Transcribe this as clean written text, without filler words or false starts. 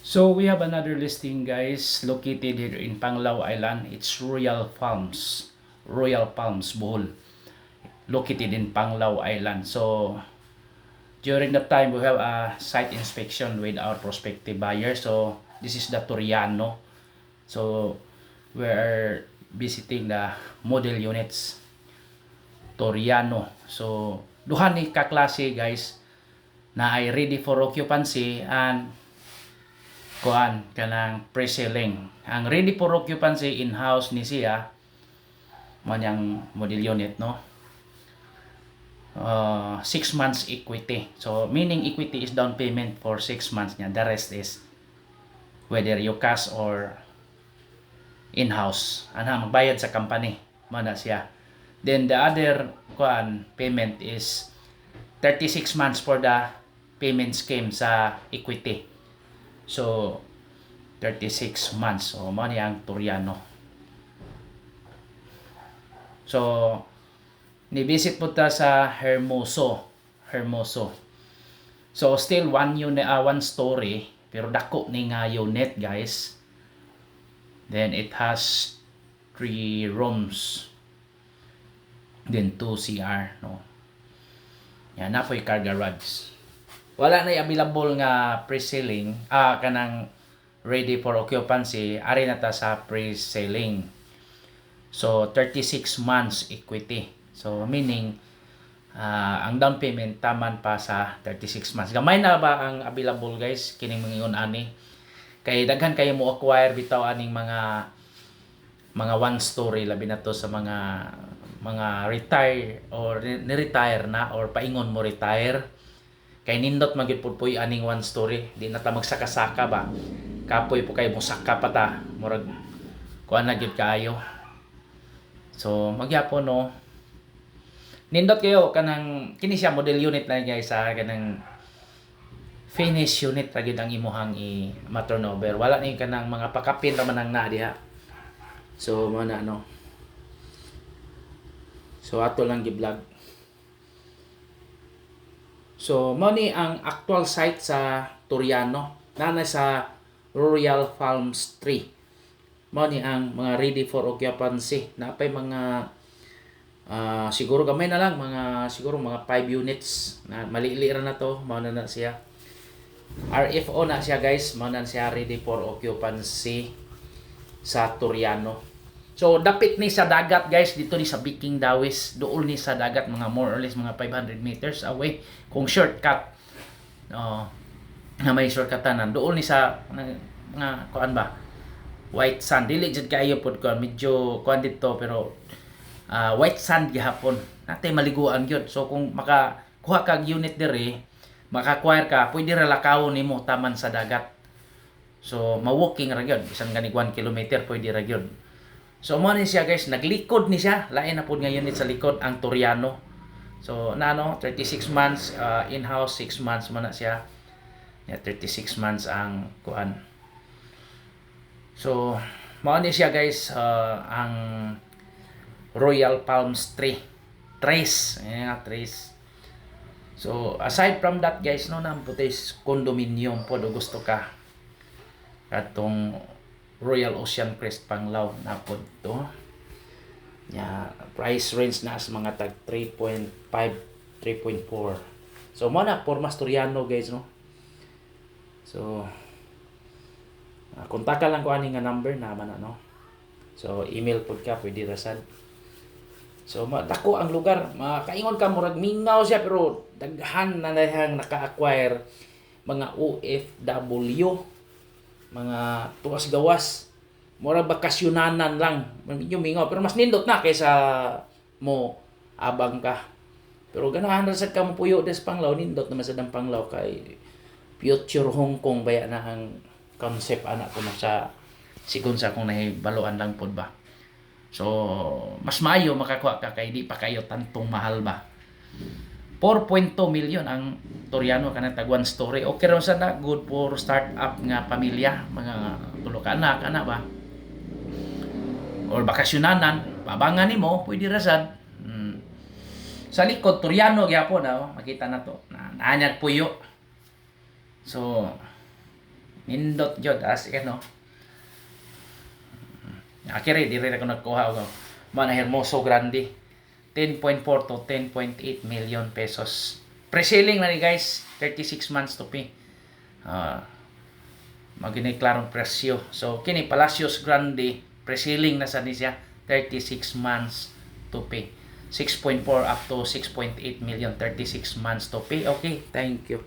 So we have another listing, guys, located here in Panglao Island. It's Royal Palms. Royal Palms, Bohol. Located in Panglao Island. So during that time, we have a site inspection with our prospective buyer. So this is the Toriano. So we're visiting the model units Toriano. So duha ni kaklase, guys, na ay ready for occupancy and kuan kanang pre-selling. Ang ready for occupancy in-house ni siya man yang model unit, no. 6 months equity. So meaning equity is down payment for 6 months niya. The rest is whether you cash or in-house. Ana magbayad sa company man na siya. Then the other kuan payment is 36 months for the payment scheme sa equity. So 36 months. So mo niyang Toriano. So ni-visit po ta sa Hermoso. So still one story pero dako ni nga unit, guys. Then it has 3 rooms. Then 2 CR, no. Yan na po yung car garage. Wala na available nga pre-selling, kanang ready for occupancy, ari na ta sa pre-selling. So 36 months equity. So meaning ang down payment taman pa sa 36 months. Gamay na ba ang available, guys, kining mangingon ani? Kay daghan kayo mo acquire bitaw aning mga one story, labi na to sa mga retire or ni-retire na or paingon mo retire. Kay nindot magyud pud puy aning one story, di na ta magsaka-saka ba. Kapoy po kayo mo saka pa ta, murag kuan na gyud kaayo. So magyapon, no. Nindot kayo kanang kini siya model unit na, guys, sa kanang finish unit ra gyud ang imuhang i-turnover. Wala ni kanang mga pakapin ra man ang na diha. So mo na, no. So ato lang gi-vlog. So mo ni ang actual site sa Toriano, na sa Royal Palms 3. Mo ni ang mga ready for occupancy. Napay mga siguro gamay na lang, siguro mga 5 units na malili ra na to. Mao na siya. RFO na siya, guys. Mao na siya ready for occupancy sa Toriano. So dapit ni sa dagat, guys, dito ni sa Biking Dawis. Duol ni sa dagat, mga more or less mga 500 meters away. Kung shortcut na may shortcutan, duol ni sa mga kuan ba, white sand. Dili jud kayo pod kuan, medyo kuan dito pero white sand gihapon. Natay maliguan gyud. So kung makakuha kag unit diri, maka-acquire ka, pwede ra lakawon nimo taman sa dagat. So ma-walking ra gyud, bisan gani 1 kilometer pwede ra gyud. So mo ni siya, guys, naglikod ni siya. Lain na pod nga unit sa likod ang Toriano. So nano 36 months in-house, 6 months man na siya. Yeah, 36 months ang kuan. So mo ni siya, guys, ang Royal Palms 3. Trace. Trace. So aside from that, guys, no, nang putis condominium po do gusto ka. Katong Royal Ocean Crest Panglao na po to. Yeah, price range na sa mga tag 3.5, 3.4. So mo na for Toriano, guys, no. So kontak lang ko ani nga number na man, no. So email pod ka pwede rasad. So dako ang lugar, makaingon ka murag mingaw siya pero daghan na dahang naka-acquire mga OFW, mga tuwas gawas, mura bakasyonanan lang, medyo mingaw pero mas nindot na kaysa mo abang ka. Pero ganahan ra sad ka mo puyo des Panglao, nindot naman sa Panglao kay future Hong Kong baya na ang concept anak ko sa sigon sa kung nahibaluan lang pod ba. So mas maayo makakuha ka kay di pa kayo tantong mahal ba. 4.2 million ang Toriano kanang tag one story. Okay ra sa na, good for start up nga pamilya, mga tulo ka anak ana ba. Or bakasyonanan, pabangan nimo pwede ra sad. Sa likod Toriano gyapon, makita na to. Naanyag puyo. So Nindot jud as in, no. Akire dire ko nagkuha og man Hermoso Grande 10.4 to 10.8 million pesos. Pre-selling na ni guys, 36 months to pay. Maginay klarong presyo. So kini Palacios Grande pre-selling na sa ni siya 36 months to pay. 6.4 up to 6.8 million 36 months to pay. Okay, thank you.